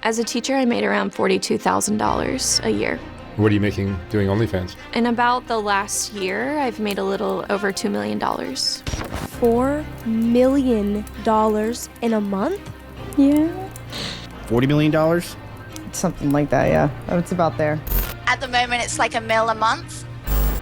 As a teacher, I made around $42,000 a year. What are you making doing OnlyFans? In about the last year, I've made a little over $2 million. $4 million in a month? Yeah. $40 million? Something like that, yeah. It's about there. At the moment, it's like $1 million a month.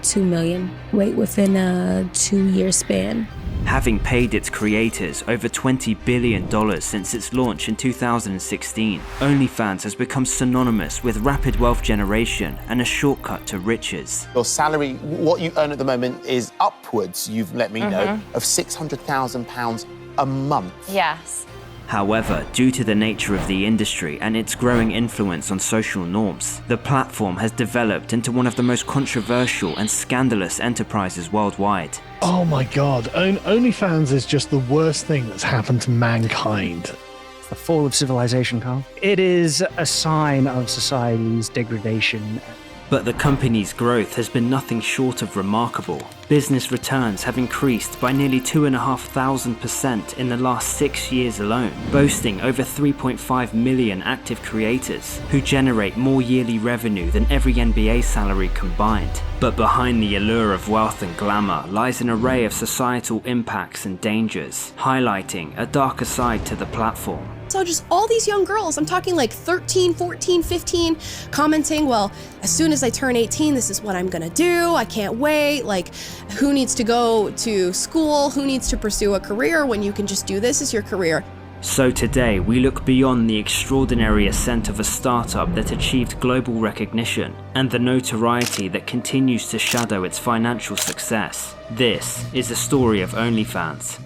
$2 million, within a 2-year span. Having paid its creators over $20 billion since its launch in 2016, OnlyFans has become synonymous with rapid wealth generation and a shortcut to riches. Your salary, what you earn at the moment, is upwards, you've let me know, of £600,000 a month. Yes. However, due to the nature of the industry and its growing influence on social norms, the platform has developed into one of the most controversial and scandalous enterprises worldwide. Oh my god, OnlyFans is just the worst thing that's happened to mankind. The fall of civilization, Carl. It is a sign of society's degradation. But the company's growth has been nothing short of remarkable. Business returns have increased by nearly 2,500% in the last 6 years alone, boasting over 3.5 million active creators who generate more yearly revenue than every NBA salary combined. But behind the allure of wealth and glamour lies an array of societal impacts and dangers, highlighting a darker side to the platform. So just all these young girls, I'm talking like 13, 14, 15, commenting, well, as soon as I turn 18, this is what I'm gonna do. I can't wait. Like, who needs to go to school? Who needs to pursue a career when you can just do this as your career? So today, we look beyond the extraordinary ascent of a startup that achieved global recognition and the notoriety that continues to shadow its financial success. This is the story of OnlyFans.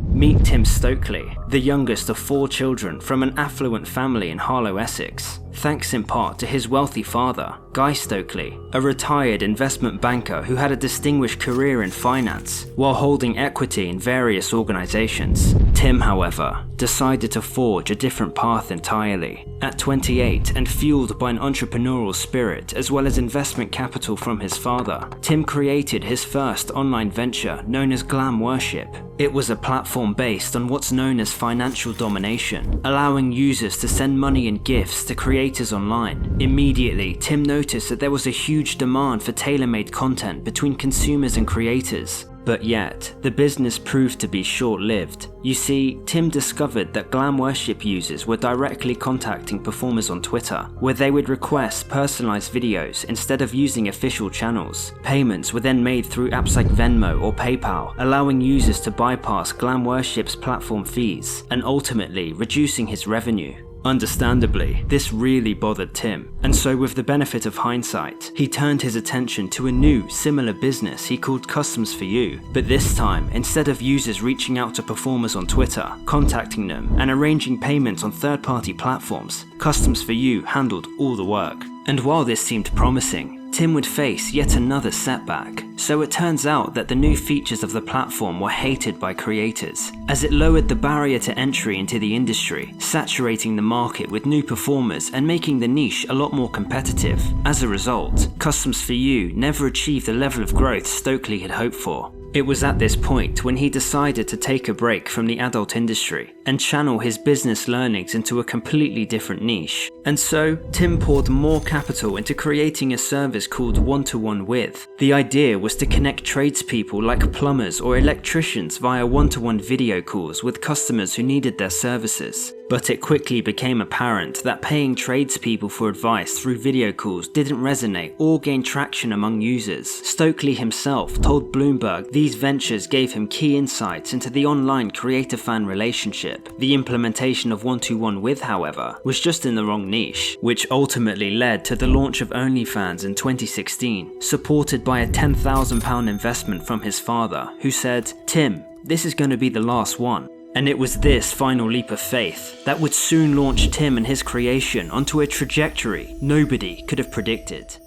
Meet Tim Stokely, the youngest of 4 children from an affluent family in Harlow, Essex, thanks in part to his wealthy father, Guy Stokely, a retired investment banker who had a distinguished career in finance while holding equity in various organizations. Tim, however, decided to forge a different path entirely. At 28, and fueled by an entrepreneurial spirit as well as investment capital from his father, Tim created his first online venture known as Glam Worship. It was a platform based on what's known as financial domination, allowing users to send money and gifts to creators online. Immediately, Tim noticed that there was a huge demand for tailor-made content between consumers and creators. But yet, the business proved to be short-lived. You see, Tim discovered that Glam Worship users were directly contacting performers on Twitter, where they would request personalized videos instead of using official channels. Payments were then made through apps like Venmo or PayPal, allowing users to bypass Glam Worship's platform fees, and ultimately reducing his revenue. Understandably, this really bothered Tim, and so with the benefit of hindsight, he turned his attention to a new, similar business he called Customs for You. But this time, instead of users reaching out to performers on Twitter, contacting them, and arranging payments on third-party platforms, Customs for You handled all the work. And while this seemed promising, Tim would face yet another setback. So it turns out that the new features of the platform were hated by creators, as it lowered the barrier to entry into the industry, saturating the market with new performers and making the niche a lot more competitive. As a result, Customs for You never achieved the level of growth Stokely had hoped for. It was at this point when he decided to take a break from the adult industry and channel his business learnings into a completely different niche. And so, Tim poured more capital into creating a service called One-to-One With. The idea was to connect tradespeople like plumbers or electricians via one-to-one video calls with customers who needed their services. But it quickly became apparent that paying tradespeople for advice through video calls didn't resonate or gain traction among users. Stokely himself told Bloomberg these ventures gave him key insights into the online creator-fan relationship. The implementation of One-to-One With, however, was just in the wrong niche, which ultimately led to the launch of OnlyFans in 2016, supported by a £10,000 investment from his father, who said, "Tim, this is going to be the last one." And it was this final leap of faith that would soon launch Tim and his creation onto a trajectory nobody could have predicted.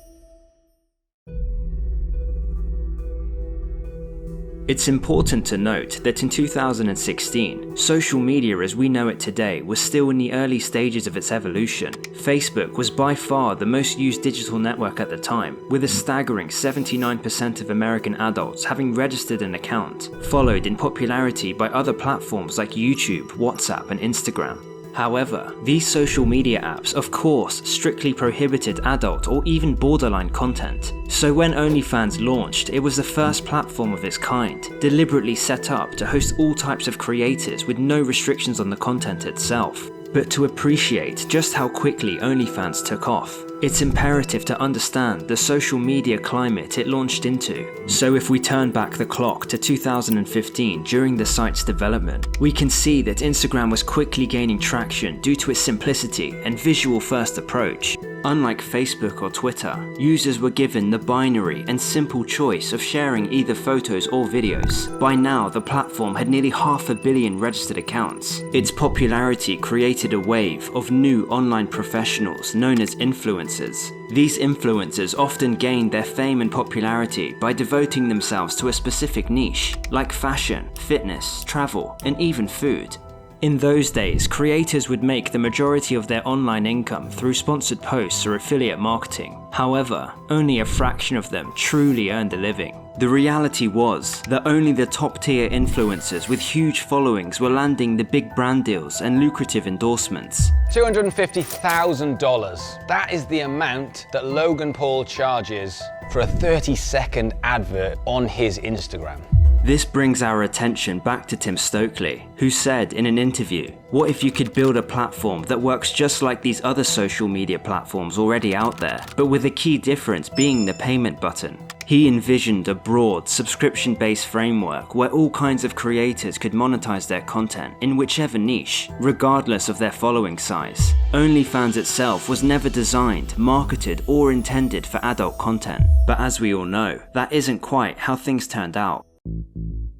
It's important to note that in 2016, social media as we know it today was still in the early stages of its evolution. Facebook was by far the most used digital network at the time, with a staggering 79% of American adults having registered an account, followed in popularity by other platforms like YouTube, WhatsApp, and Instagram. However, these social media apps of course strictly prohibited adult or even borderline content. So when OnlyFans launched, it was the first platform of its kind, deliberately set up to host all types of creators with no restrictions on the content itself. But to appreciate just how quickly OnlyFans took off, it's imperative to understand the social media climate it launched into. So if we turn back the clock to 2015 during the site's development, we can see that Instagram was quickly gaining traction due to its simplicity and visual-first approach. Unlike Facebook or Twitter, users were given the binary and simple choice of sharing either photos or videos. By now, the platform had nearly 500 million registered accounts. Its popularity created a wave of new online professionals known as influencers. These influencers often gained their fame and popularity by devoting themselves to a specific niche, like fashion, fitness, travel, and even food. In those days, creators would make the majority of their online income through sponsored posts or affiliate marketing. However, only a fraction of them truly earned a living. The reality was that only the top-tier influencers with huge followings were landing the big brand deals and lucrative endorsements. $250,000. That is the amount that Logan Paul charges for a 30-second advert on his Instagram. This brings our attention back to Tim Stokely, who said in an interview, "What if you could build a platform that works just like these other social media platforms already out there, but with a key difference being the payment button?" He envisioned a broad, subscription-based framework where all kinds of creators could monetize their content in whichever niche, regardless of their following size. OnlyFans itself was never designed, marketed, or intended for adult content. But as we all know, that isn't quite how things turned out.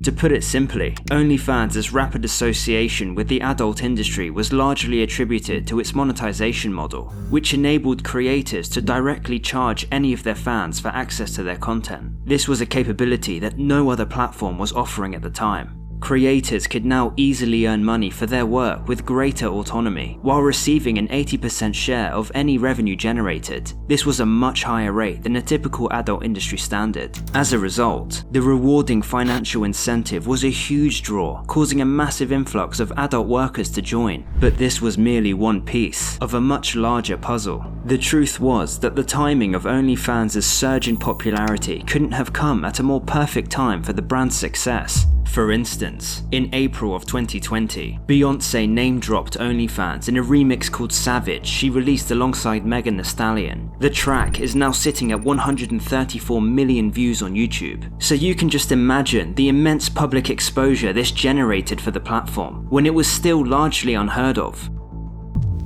To put it simply, OnlyFans' rapid association with the adult industry was largely attributed to its monetization model, which enabled creators to directly charge any of their fans for access to their content. This was a capability that no other platform was offering at the time. Creators could now easily earn money for their work with greater autonomy, while receiving an 80% share of any revenue generated. This was a much higher rate than a typical adult industry standard. As a result, the rewarding financial incentive was a huge draw, causing a massive influx of adult workers to join. But this was merely one piece of a much larger puzzle. The truth was that the timing of OnlyFans' surge in popularity couldn't have come at a more perfect time for the brand's success. For instance, in April of 2020, Beyoncé name-dropped OnlyFans in a remix called Savage she released alongside Megan Thee Stallion. The track is now sitting at 134 million views on YouTube, so you can just imagine the immense public exposure this generated for the platform, when it was still largely unheard of.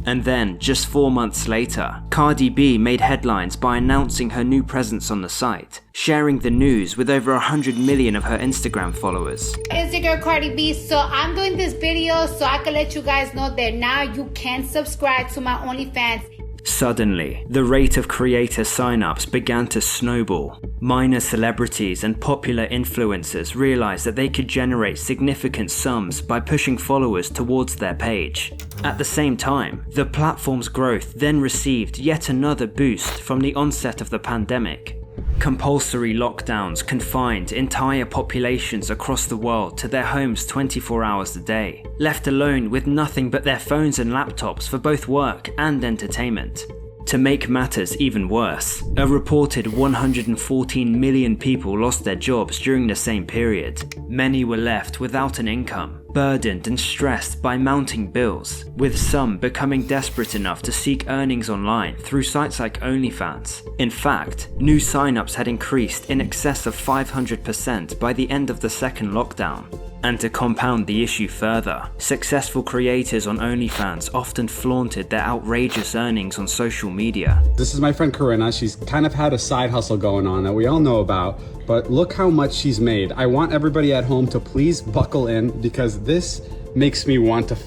And then, just 4 months later, Cardi B made headlines by announcing her new presence on the site, sharing the news with over 100 million of her Instagram followers. It's your girl Cardi B, so I'm doing this video so I can let you guys know that now you can subscribe to my OnlyFans. Suddenly, the rate of creator signups began to snowball. Minor celebrities and popular influencers realized that they could generate significant sums by pushing followers towards their page. At the same time, the platform's growth then received yet another boost from the onset of the pandemic. Compulsory lockdowns confined entire populations across the world to their homes 24 hours a day, left alone with nothing but their phones and laptops for both work and entertainment. To make matters even worse, a reported 114 million people lost their jobs during the same period. Many were left without an income, burdened and stressed by mounting bills, with some becoming desperate enough to seek earnings online through sites like OnlyFans. In fact, new signups had increased in excess of 500% by the end of the second lockdown. And to compound the issue further, successful creators on OnlyFans often flaunted their outrageous earnings on social media. This is my friend Corinna. She's kind of had a side hustle going on that we all know about, but look how much she's made. I want everybody at home to please buckle in because this makes me want to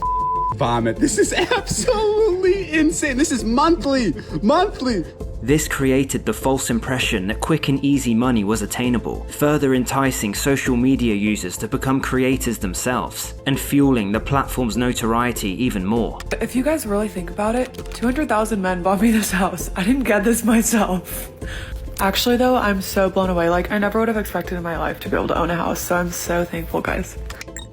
vomit. This is absolutely insane. This is monthly. This created the false impression that quick and easy money was attainable, further enticing social media users to become creators themselves, and fueling the platform's notoriety even more. If you guys really think about it, 200,000 men bought me this house. I didn't get this myself. Actually though, I'm so blown away. Like, I never would have expected in my life to be able to own a house, so I'm so thankful, guys.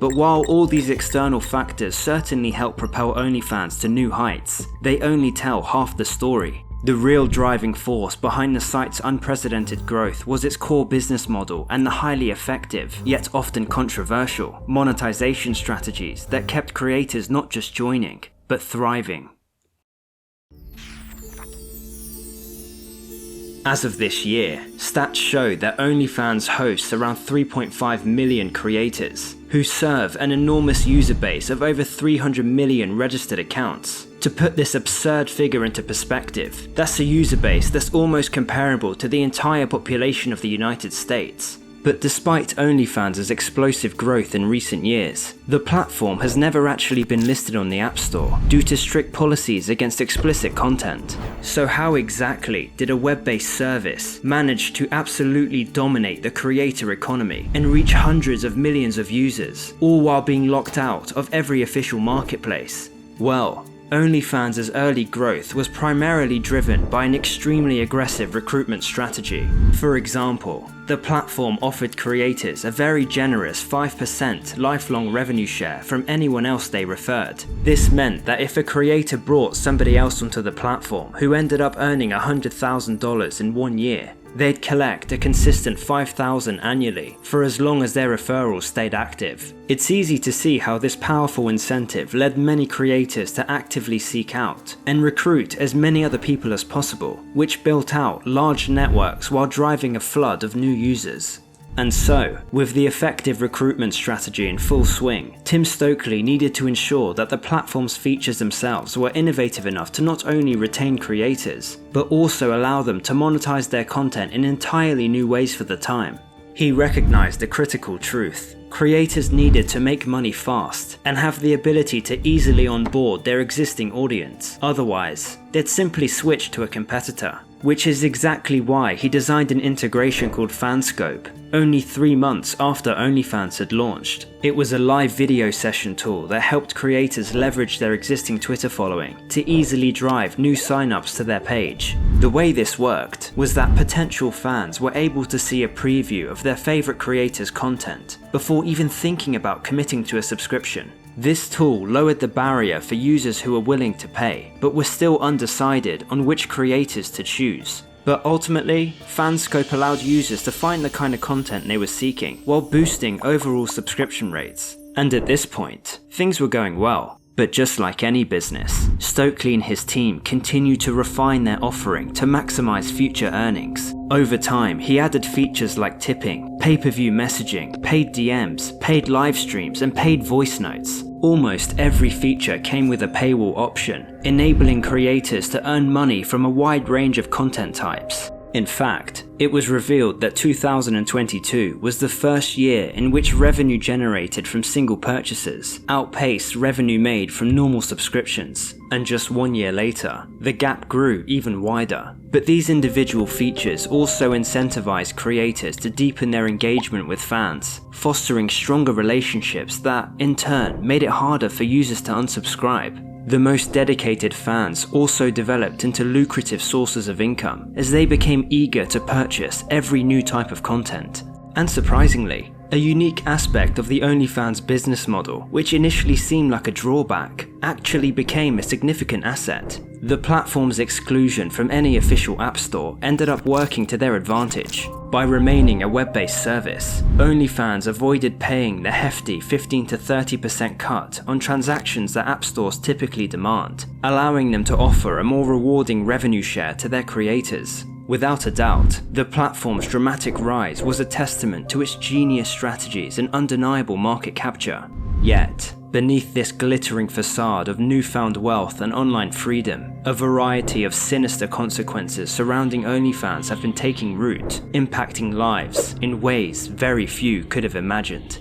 But while all these external factors certainly help propel OnlyFans to new heights, they only tell half the story. The real driving force behind the site's unprecedented growth was its core business model and the highly effective, yet often controversial, monetization strategies that kept creators not just joining, but thriving. As of this year, stats show that OnlyFans hosts around 3.5 million creators, who serve an enormous user base of over 300 million registered accounts. To put this absurd figure into perspective, that's a user base that's almost comparable to the entire population of the United States. But despite OnlyFans' explosive growth in recent years, the platform has never actually been listed on the App Store due to strict policies against explicit content. So how exactly did a web-based service manage to absolutely dominate the creator economy and reach hundreds of millions of users, all while being locked out of every official marketplace? Well, OnlyFans' early growth was primarily driven by an extremely aggressive recruitment strategy. For example, the platform offered creators a very generous 5% lifelong revenue share from anyone else they referred. This meant that if a creator brought somebody else onto the platform who ended up earning $100,000 in 1 year, they'd collect a consistent $5,000 annually for as long as their referrals stayed active. It's easy to see how this powerful incentive led many creators to actively seek out and recruit as many other people as possible, which built out large networks while driving a flood of new users. And so, with the effective recruitment strategy in full swing, Tim Stokely needed to ensure that the platform's features themselves were innovative enough to not only retain creators, but also allow them to monetize their content in entirely new ways for the time. He recognized the critical truth. Creators needed to make money fast and have the ability to easily onboard their existing audience. Otherwise, they'd simply switch to a competitor. Which is exactly why he designed an integration called Fanscope, only 3 months after OnlyFans had launched. It was a live video session tool that helped creators leverage their existing Twitter following to easily drive new signups to their page. The way this worked was that potential fans were able to see a preview of their favorite creators' content before even thinking about committing to a subscription. This tool lowered the barrier for users who were willing to pay, but were still undecided on which creators to choose. But ultimately, Fanscope allowed users to find the kind of content they were seeking, while boosting overall subscription rates. And at this point, things were going well. But just like any business, Stokely and his team continued to refine their offering to maximize future earnings. Over time, he added features like tipping, pay-per-view messaging, paid DMs, paid live streams, and paid voice notes. Almost every feature came with a paywall option, enabling creators to earn money from a wide range of content types. In fact, it was revealed that 2022 was the first year in which revenue generated from single purchases outpaced revenue made from normal subscriptions, and just 1 year later, the gap grew even wider. But these individual features also incentivized creators to deepen their engagement with fans, fostering stronger relationships that, in turn, made it harder for users to unsubscribe. The most dedicated fans also developed into lucrative sources of income as they became eager to purchase every new type of content. And surprisingly, a unique aspect of the OnlyFans business model, which initially seemed like a drawback, actually became a significant asset. The platform's exclusion from any official app store ended up working to their advantage. By remaining a web-based service, OnlyFans avoided paying the hefty 15 to 30% cut on transactions that app stores typically demand, allowing them to offer a more rewarding revenue share to their creators. Without a doubt, the platform's dramatic rise was a testament to its genius strategies and undeniable market capture. Yet, beneath this glittering facade of newfound wealth and online freedom, a variety of sinister consequences surrounding OnlyFans have been taking root, impacting lives in ways very few could have imagined.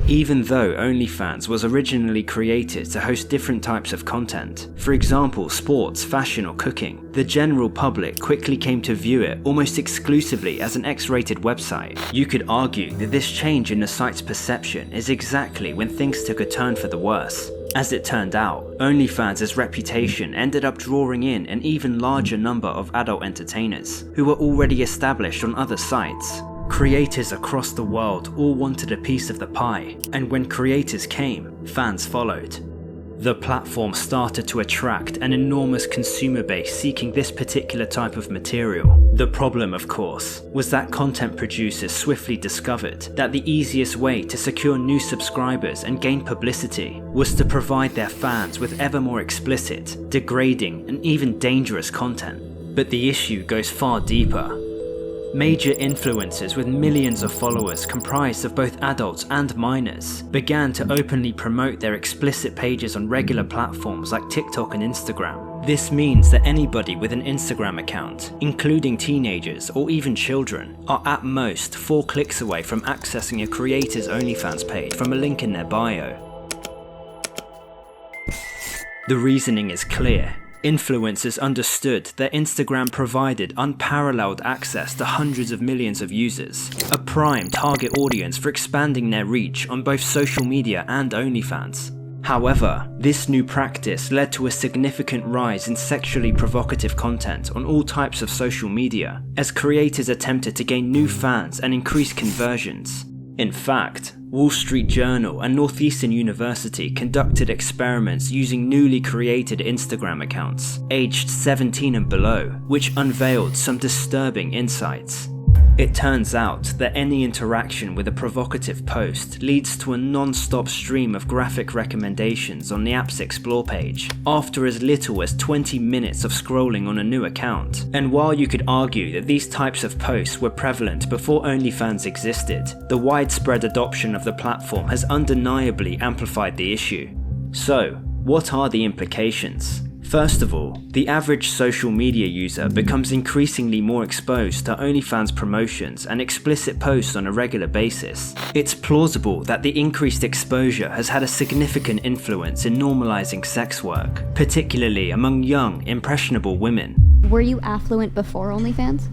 even though OnlyFans was originally created to host different types of content, for example sports, fashion or cooking, the general public quickly came to view it almost exclusively as an X-rated website. You could argue that this change in the site's perception is exactly when things took a turn for the worse. As it turned out, OnlyFans' reputation ended up drawing in an even larger number of adult entertainers who were already established on other sites. Creators across the world all wanted a piece of the pie, and when creators came, fans followed. The platform started to attract an enormous consumer base seeking this particular type of material. The problem, of course, was that content producers swiftly discovered that the easiest way to secure new subscribers and gain publicity was to provide their fans with ever more explicit, degrading, and even dangerous content. But the issue goes far deeper. Major influencers with millions of followers comprised of both adults and minors began to openly promote their explicit pages on regular platforms like TikTok and Instagram. This means that anybody with an Instagram account, including teenagers or even children, are at most 4 clicks away from accessing a creator's OnlyFans page from a link in their bio. The reasoning is clear. Influencers understood that Instagram provided unparalleled access to hundreds of millions of users, a prime target audience for expanding their reach on both social media and OnlyFans. However, this new practice led to a significant rise in sexually provocative content on all types of social media, as creators attempted to gain new fans and increase conversions. In fact, Wall Street Journal and Northeastern University conducted experiments using newly created Instagram accounts, aged 17 and below, which unveiled some disturbing insights. It turns out that any interaction with a provocative post leads to a non-stop stream of graphic recommendations on the app's Explore page, after as little as 20 minutes of scrolling on a new account. And while you could argue that these types of posts were prevalent before OnlyFans existed, the widespread adoption of the platform has undeniably amplified the issue. So, what are the implications? First of all, the average social media user becomes increasingly more exposed to OnlyFans promotions and explicit posts on a regular basis. It's plausible that the increased exposure has had a significant influence in normalizing sex work, particularly among young, impressionable women. Were you affluent before OnlyFans?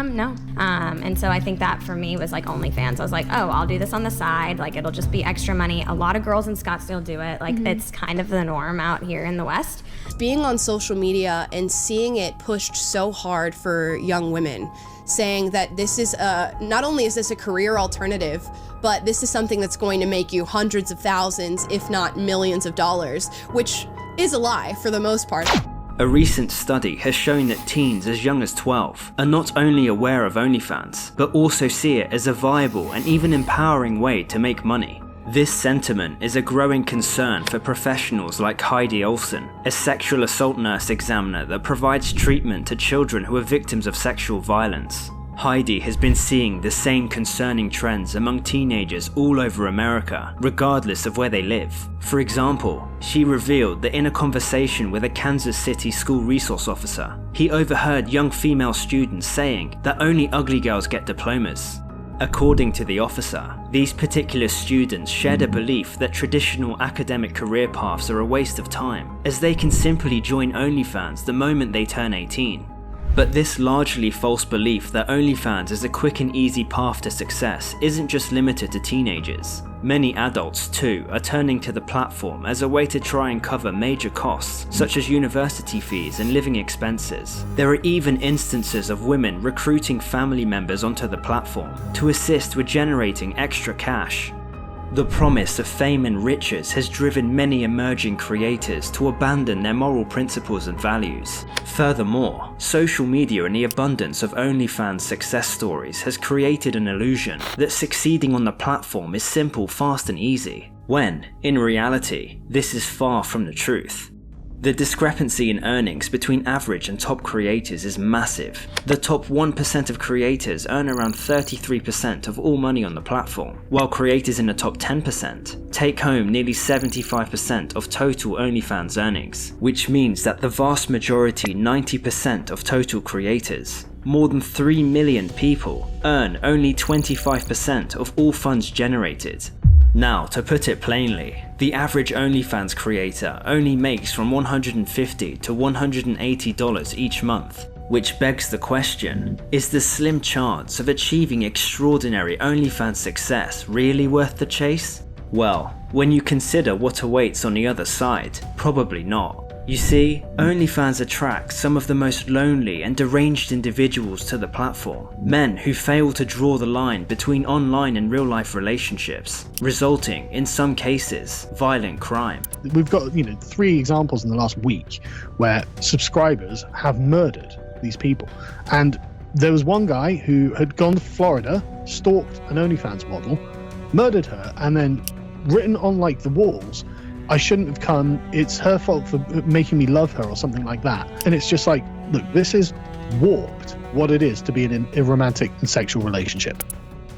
No. And so I think that for me was like OnlyFans. I was like, oh, I'll do this on the side. Like, it'll just be extra money. A lot of girls in Scottsdale do it. Like, it's kind of the norm out here in the West. Being on social media and seeing it pushed so hard for young women, saying that this is not only is this a career alternative, but this is something that's going to make you hundreds of thousands, if not millions of dollars, which is a lie for the most part. A recent study has shown that teens as young as 12 are not only aware of OnlyFans, but also see it as a viable and even empowering way to make money. This sentiment is a growing concern for professionals like Heidi Olsen, a sexual assault nurse examiner that provides treatment to children who are victims of sexual violence. Heidi has been seeing the same concerning trends among teenagers all over America, regardless of where they live. For example, she revealed that in a conversation with a Kansas City school resource officer, he overheard young female students saying that only ugly girls get diplomas. According to the officer, these particular students shared a belief that traditional academic career paths are a waste of time, as they can simply join OnlyFans the moment they turn 18. But this largely false belief that OnlyFans is a quick and easy path to success isn't just limited to teenagers. Many adults too are turning to the platform as a way to try and cover major costs such as university fees and living expenses. There are even instances of women recruiting family members onto the platform to assist with generating extra cash. The promise of fame and riches has driven many emerging creators to abandon their moral principles and values. Furthermore, social media and the abundance of OnlyFans success stories has created an illusion that succeeding on the platform is simple, fast and easy, when, in reality, this is far from the truth. The discrepancy in earnings between average and top creators is massive. The top 1% of creators earn around 33% of all money on the platform, while creators in the top 10% take home nearly 75% of total OnlyFans earnings, which means that the vast majority, 90% of total creators, more than 3 million people, earn only 25% of all funds generated. Now, to put it plainly, the average OnlyFans creator only makes from $150 to $180 each month, which begs the question, is the slim chance of achieving extraordinary OnlyFans success really worth the chase? Well, when you consider what awaits on the other side, probably not. You see, OnlyFans attracts some of the most lonely and deranged individuals to the platform, men who fail to draw the line between online and real-life relationships, resulting, in some cases, violent crime. We've got, 3 examples in the last week where subscribers have murdered these people. And there was one guy who had gone to Florida, stalked an OnlyFans model, murdered her, and then written on the walls, "I shouldn't have come, it's her fault for making me love her," or something like that. And it's just look, this is warped what it is to be in a romantic and sexual relationship.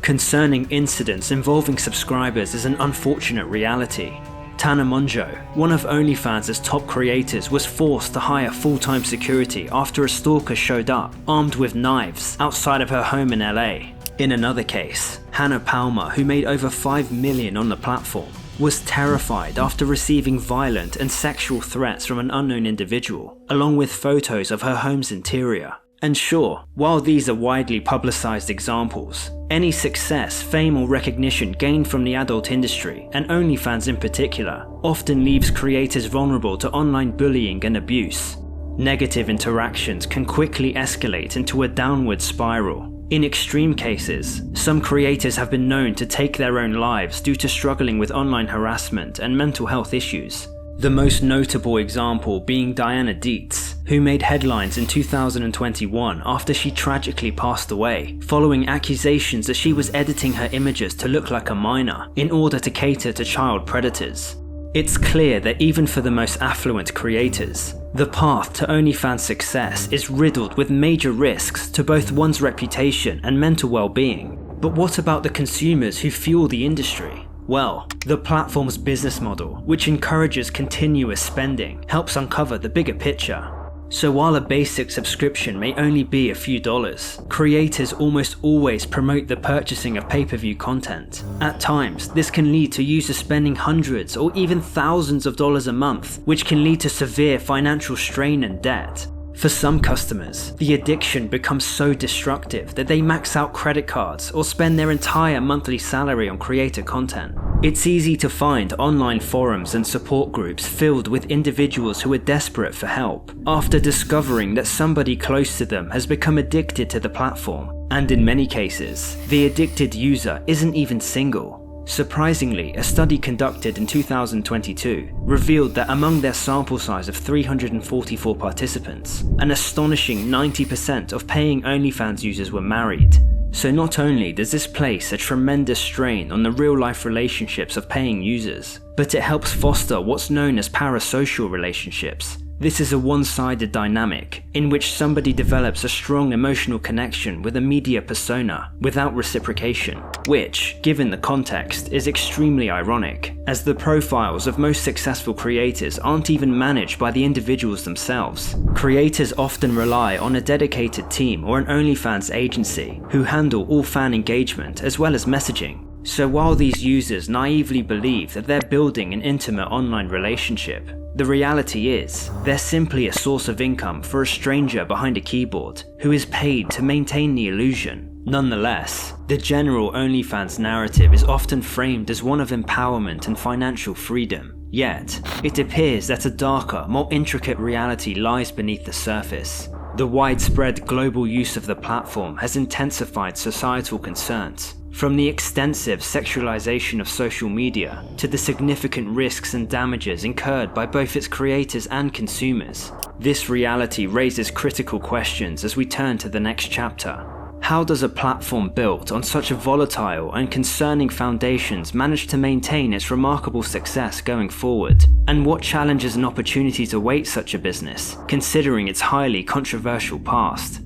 Concerning incidents involving subscribers is an unfortunate reality. Tana Monjo, one of OnlyFans' top creators, was forced to hire full-time security after a stalker showed up, armed with knives, outside of her home in LA. In another case, Hannah Palmer, who made over $5 million on the platform, was terrified after receiving violent and sexual threats from an unknown individual, along with photos of her home's interior. And sure, while these are widely publicized examples, any success, fame or recognition gained from the adult industry, and OnlyFans in particular, often leaves creators vulnerable to online bullying and abuse. Negative interactions can quickly escalate into a downward spiral. In extreme cases, some creators have been known to take their own lives due to struggling with online harassment and mental health issues. The most notable example being Diana Dietz, who made headlines in 2021 after she tragically passed away, following accusations that she was editing her images to look like a minor in order to cater to child predators. It's clear that even for the most affluent creators, the path to OnlyFans success is riddled with major risks to both one's reputation and mental well-being. But what about the consumers who fuel the industry? Well, the platform's business model, which encourages continuous spending, helps uncover the bigger picture. So while a basic subscription may only be a few dollars, creators almost always promote the purchasing of pay-per-view content. At times, this can lead to users spending hundreds or even thousands of dollars a month, which can lead to severe financial strain and debt. For some customers, the addiction becomes so destructive that they max out credit cards or spend their entire monthly salary on creator content. It's easy to find online forums and support groups filled with individuals who are desperate for help after discovering that somebody close to them has become addicted to the platform. And in many cases, the addicted user isn't even single. Surprisingly, a study conducted in 2022 revealed that among their sample size of 344 participants, an astonishing 90% of paying OnlyFans users were married. So not only does this place a tremendous strain on the real-life relationships of paying users, but it helps foster what's known as parasocial relationships. This is a one-sided dynamic in which somebody develops a strong emotional connection with a media persona without reciprocation, which, given the context, is extremely ironic, as the profiles of most successful creators aren't even managed by the individuals themselves. Creators often rely on a dedicated team or an OnlyFans agency who handle all fan engagement as well as messaging. So while these users naively believe that they're building an intimate online relationship, the reality is, they're simply a source of income for a stranger behind a keyboard who is paid to maintain the illusion. Nonetheless, the general OnlyFans narrative is often framed as one of empowerment and financial freedom. Yet, it appears that a darker, more intricate reality lies beneath the surface. The widespread global use of the platform has intensified societal concerns, from the extensive sexualization of social media to the significant risks and damages incurred by both its creators and consumers. This reality raises critical questions as we turn to the next chapter. How does a platform built on such a volatile and concerning foundations manage to maintain its remarkable success going forward? And what challenges and opportunities await such a business, considering its highly controversial past?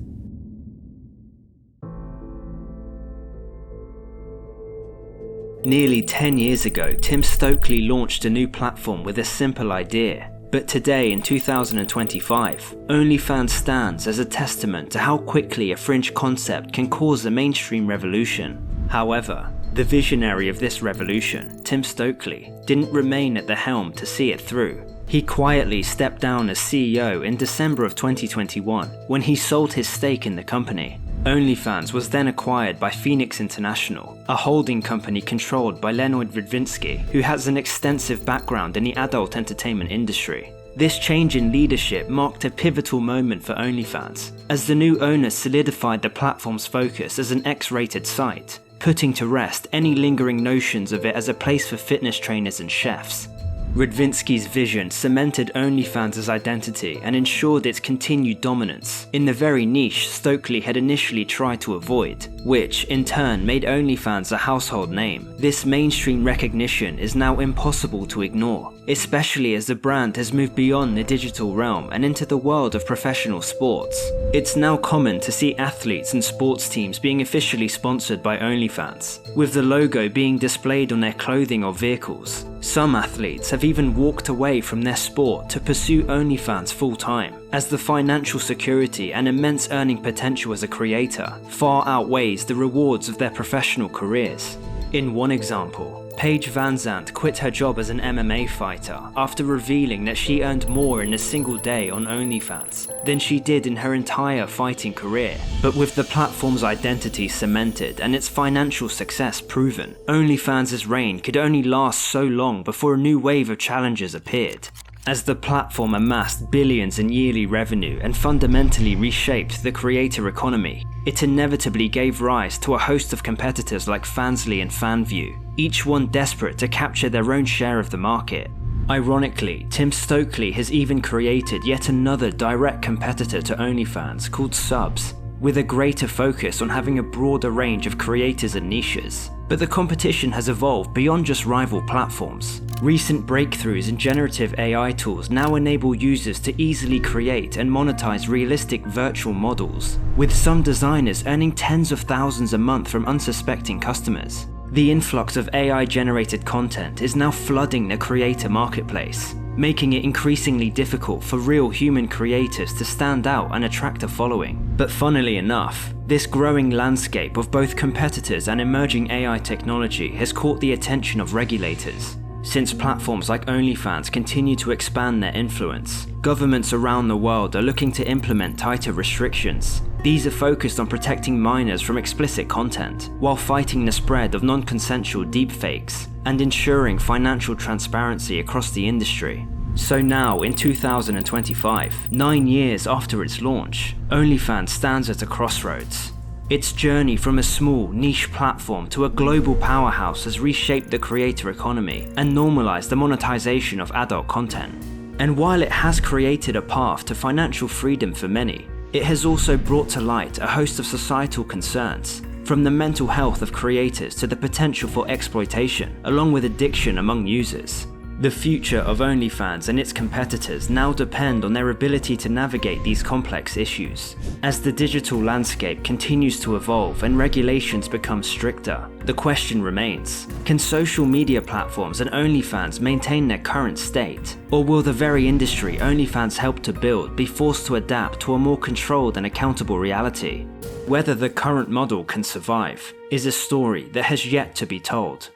Nearly 10 years ago, Tim Stokely launched a new platform with a simple idea. But today, in 2025, OnlyFans stands as a testament to how quickly a fringe concept can cause a mainstream revolution. However, The visionary of this revolution, Tim Stokely, didn't remain at the helm to see it through. He quietly stepped down as CEO in December of 2021 when he sold his stake in the company. OnlyFans was then acquired by Phoenix International, a holding company controlled by Leonid Radvinsky, who has an extensive background in the adult entertainment industry. This change in leadership marked a pivotal moment for OnlyFans, as the new owner solidified the platform's focus as an X-rated site, putting to rest any lingering notions of it as a place for fitness trainers and chefs. Radvinsky's vision cemented OnlyFans' identity and ensured its continued dominance in the very niche Stokely had initially tried to avoid, which in turn made OnlyFans a household name. This mainstream recognition is now impossible to ignore, especially as the brand has moved beyond the digital realm and into the world of professional sports. It's now common to see athletes and sports teams being officially sponsored by OnlyFans, with the logo being displayed on their clothing or vehicles. Some athletes have even walked away from their sport to pursue OnlyFans full-time, as the financial security and immense earning potential as a creator far outweighs the rewards of their professional careers. In one example, Paige Van Zandt quit her job as an MMA fighter after revealing that she earned more in a single day on OnlyFans than she did in her entire fighting career. But with the platform's identity cemented and its financial success proven, OnlyFans' reign could only last so long before a new wave of challengers appeared. As the platform amassed billions in yearly revenue and fundamentally reshaped the creator economy, it inevitably gave rise to a host of competitors like Fansly and FanView, each one desperate to capture their own share of the market. Ironically, Tim Stokely has even created yet another direct competitor to OnlyFans called Subs, with a greater focus on having a broader range of creators and niches. But the competition has evolved beyond just rival platforms. Recent breakthroughs in generative AI tools now enable users to easily create and monetize realistic virtual models, with some designers earning tens of thousands a month from unsuspecting customers. The influx of AI-generated content is now flooding the creator marketplace, making it increasingly difficult for real human creators to stand out and attract a following. But funnily enough, this growing landscape of both competitors and emerging AI technology has caught the attention of regulators. Since platforms like OnlyFans continue to expand their influence, governments around the world are looking to implement tighter restrictions. These are focused on protecting minors from explicit content, while fighting the spread of non-consensual deepfakes and ensuring financial transparency across the industry. So now, in 2025, 9 years after its launch, OnlyFans stands at a crossroads. Its journey from a small, niche platform to a global powerhouse has reshaped the creator economy and normalized the monetization of adult content. And while it has created a path to financial freedom for many, it has also brought to light a host of societal concerns, from the mental health of creators to the potential for exploitation, along with addiction among users. The future of OnlyFans and its competitors now depend on their ability to navigate these complex issues. As the digital landscape continues to evolve and regulations become stricter, the question remains: can social media platforms and OnlyFans maintain their current state? Or will the very industry OnlyFans helped to build be forced to adapt to a more controlled and accountable reality? Whether the current model can survive is a story that has yet to be told.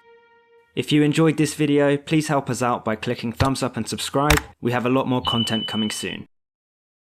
If you enjoyed this video, please help us out by clicking thumbs up and subscribe. We have a lot more content coming soon.